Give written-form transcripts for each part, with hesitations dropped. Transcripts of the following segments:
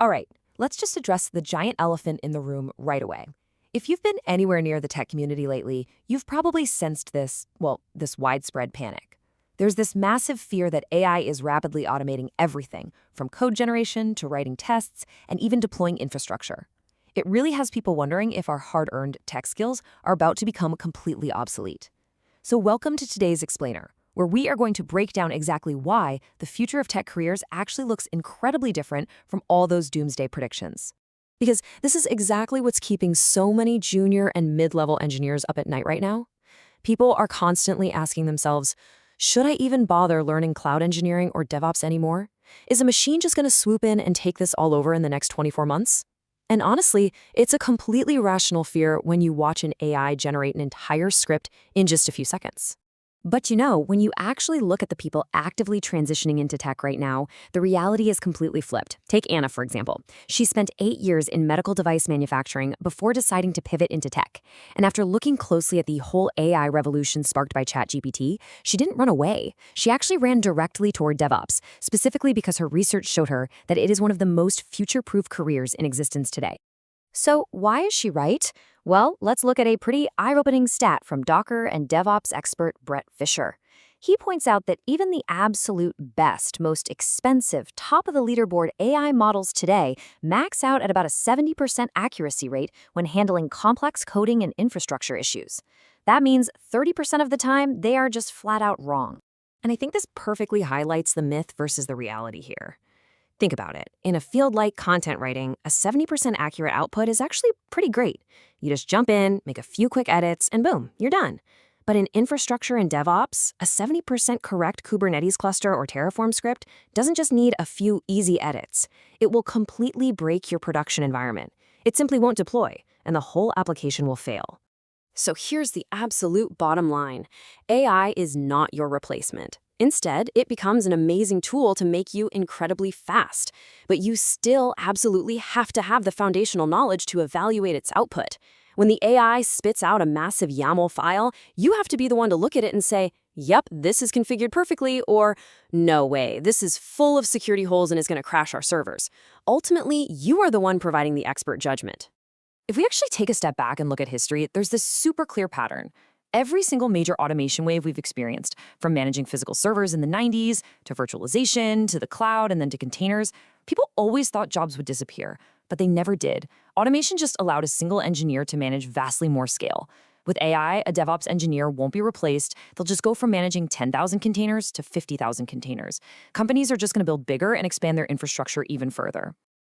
All right, let's just address the giant elephant in the room right away. If you've been anywhere near the tech community lately, you've probably sensed this widespread panic. There's this massive fear that AI is rapidly automating everything, from code generation to writing tests and even deploying infrastructure. It really has people wondering if our hard-earned tech skills are about to become completely obsolete. So welcome to today's Explainer, where we are going to break down exactly why the future of tech careers actually looks incredibly different from all those doomsday predictions. Because this is exactly what's keeping so many junior and mid-level engineers up at night right now. People are constantly asking themselves, should I even bother learning cloud engineering or DevOps anymore? Is a machine just going to swoop in and take this all over in the next 24 months? And honestly, it's a completely rational fear when you watch an AI generate an entire script in just a few seconds. But when you actually look at the people actively transitioning into tech right now, the reality is completely flipped. Take Anna, for example. She spent 8 years in medical device manufacturing before deciding to pivot into tech. And after looking closely at the whole AI revolution sparked by ChatGPT, she didn't run away. She actually ran directly toward DevOps, specifically because her research showed her that it is one of the most future-proof careers in existence today. So why is she right? Well, let's look at a pretty eye-opening stat from Docker and DevOps expert Brett Fisher. He points out that even the absolute best, most expensive, top-of-the-leaderboard AI models today max out at about a 70% accuracy rate when handling complex coding and infrastructure issues. That means 30% of the time, they are just flat-out wrong. And I think this perfectly highlights the myth versus the reality here. Think about it. In a field like content writing, a 70% accurate output is actually pretty great. You just jump in, make a few quick edits, and boom, you're done. But in infrastructure and DevOps, a 70% correct Kubernetes cluster or Terraform script doesn't just need a few easy edits. It will completely break your production environment. It simply won't deploy, and the whole application will fail. So here's the absolute bottom line. AI is not your replacement. Instead, it becomes an amazing tool to make you incredibly fast. But you still absolutely have to have the foundational knowledge to evaluate its output. When the AI spits out a massive YAML file, you have to be the one to look at it and say, yep, this is configured perfectly, or no way, this is full of security holes and is going to crash our servers. Ultimately, you are the one providing the expert judgment. If we actually take a step back and look at history, there's this super clear pattern. Every single major automation wave we've experienced, from managing physical servers in the 90s, to virtualization, to the cloud, and then to containers, people always thought jobs would disappear, but they never did. Automation just allowed a single engineer to manage vastly more scale. With AI, a DevOps engineer won't be replaced. They'll just go from managing 10,000 containers to 50,000 containers. Companies are just going to build bigger and expand their infrastructure even further.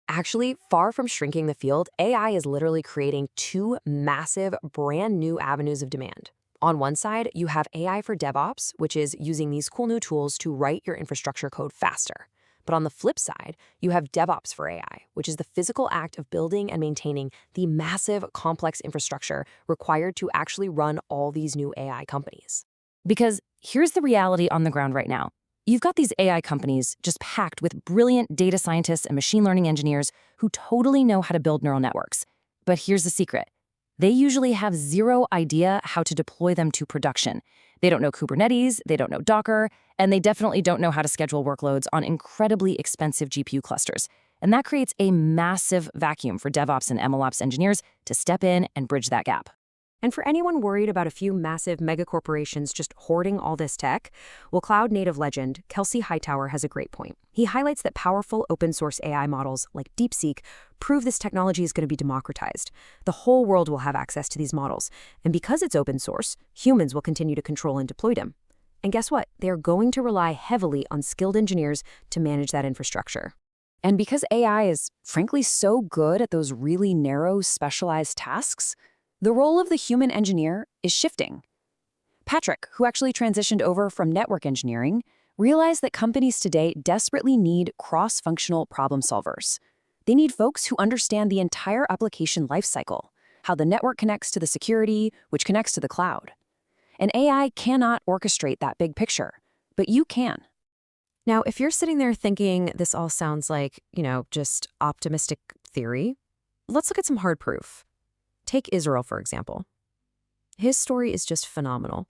Actually, far from shrinking the field, AI is literally creating two massive, brand new avenues of demand. On one side, you have AI for DevOps, which is using these cool new tools to write your infrastructure code faster. But on the flip side, you have DevOps for AI, which is the physical act of building and maintaining the massive, complex infrastructure required to actually run all these new AI companies. Because here's the reality on the ground right now. You've got these AI companies just packed with brilliant data scientists and machine learning engineers who totally know how to build neural networks. But here's the secret. They usually have zero idea how to deploy them to production. They don't know Kubernetes, they don't know Docker, and they definitely don't know how to schedule workloads on incredibly expensive GPU clusters. And that creates a massive vacuum for DevOps and MLOps engineers to step in and bridge that gap. And for anyone worried about a few massive megacorporations just hoarding all this tech, well, cloud native legend Kelsey Hightower has a great point. He highlights that powerful open source AI models like DeepSeek prove this technology is going to be democratized. The whole world will have access to these models. And because it's open source, humans will continue to control and deploy them. And guess what? They are going to rely heavily on skilled engineers to manage that infrastructure. And because AI is, frankly, so good at those really narrow, specialized tasks, the role of the human engineer is shifting. Patrick, who actually transitioned over from network engineering, realized that companies today desperately need cross-functional problem solvers. They need folks who understand the entire application lifecycle, how the network connects to the security, which connects to the cloud. And AI cannot orchestrate that big picture, but you can. Now, if you're sitting there thinking this all sounds like, just optimistic theory, let's look at some hard proof. Take Israel, for example. His story is just phenomenal.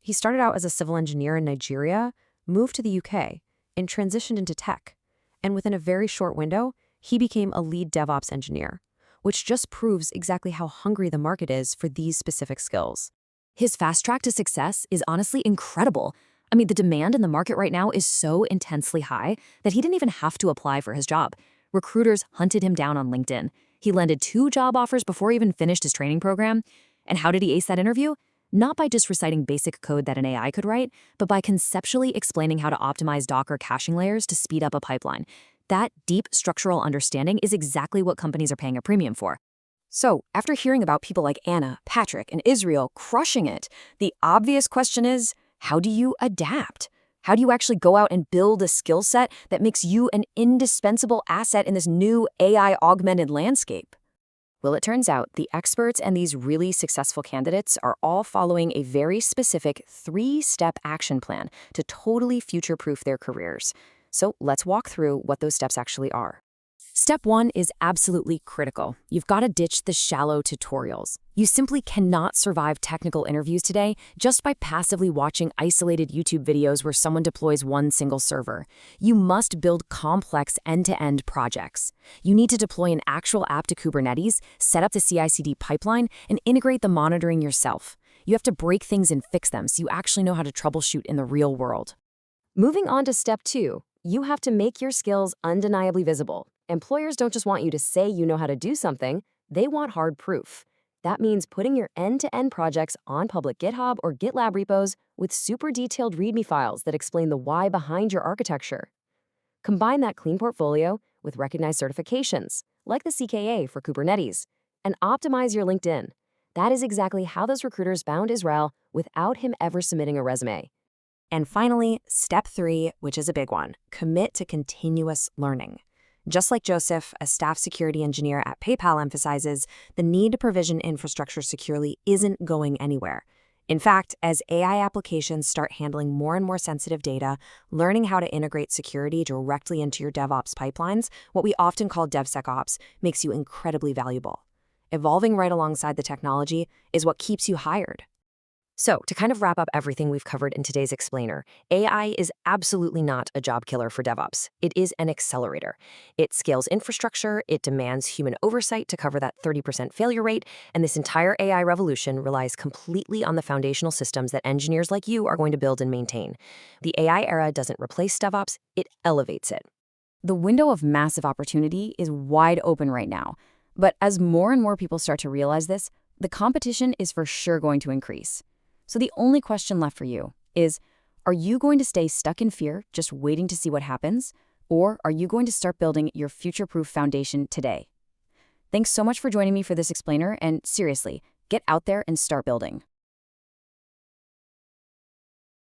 He started out as a civil engineer in Nigeria, moved to the UK, and transitioned into tech. And within a very short window, he became a lead DevOps engineer, which just proves exactly how hungry the market is for these specific skills. His fast track to success is honestly incredible. I mean, the demand in the market right now is so intensely high that he didn't even have to apply for his job. Recruiters hunted him down on LinkedIn. He landed 2 job offers before he even finished his training program. And how did he ace that interview? Not by just reciting basic code that an AI could write, but by conceptually explaining how to optimize Docker caching layers to speed up a pipeline. That deep structural understanding is exactly what companies are paying a premium for. So, after hearing about people like Anna, Patrick, and Israel crushing it, the obvious question is, how do you adapt? How do you actually go out and build a skill set that makes you an indispensable asset in this new AI-augmented landscape? Well, it turns out the experts and these really successful candidates are all following a very specific 3-step action plan to totally future-proof their careers. So let's walk through what those steps actually are. Step 1 is absolutely critical. You've got to ditch the shallow tutorials. You simply cannot survive technical interviews today just by passively watching isolated YouTube videos where someone deploys one single server. You must build complex end-to-end projects. You need to deploy an actual app to Kubernetes, set up the CI/CD pipeline, and integrate the monitoring yourself. You have to break things and fix them so you actually know how to troubleshoot in the real world. Moving on to step 2, you have to make your skills undeniably visible. Employers don't just want you to say you know how to do something, they want hard proof. That means putting your end-to-end projects on public GitHub or GitLab repos with super detailed README files that explain the why behind your architecture. Combine that clean portfolio with recognized certifications, like the CKA for Kubernetes, and optimize your LinkedIn. That is exactly how those recruiters found Israel without him ever submitting a resume. And finally, step 3, which is a big one, commit to continuous learning. Just like Joseph, a staff security engineer at PayPal emphasizes, the need to provision infrastructure securely isn't going anywhere. In fact, as AI applications start handling more and more sensitive data, learning how to integrate security directly into your DevOps pipelines, what we often call DevSecOps, makes you incredibly valuable. Evolving right alongside the technology is what keeps you hired. So, to kind of wrap up everything we've covered in today's explainer, AI is absolutely not a job killer for DevOps. It is an accelerator. It scales infrastructure, it demands human oversight to cover that 30% failure rate, and this entire AI revolution relies completely on the foundational systems that engineers like you are going to build and maintain. The AI era doesn't replace DevOps, it elevates it. The window of massive opportunity is wide open right now. But as more and more people start to realize this, the competition is for sure going to increase. So the only question left for you is, are you going to stay stuck in fear, just waiting to see what happens? Or are you going to start building your future-proof foundation today? Thanks so much for joining me for this explainer, and seriously, get out there and start building.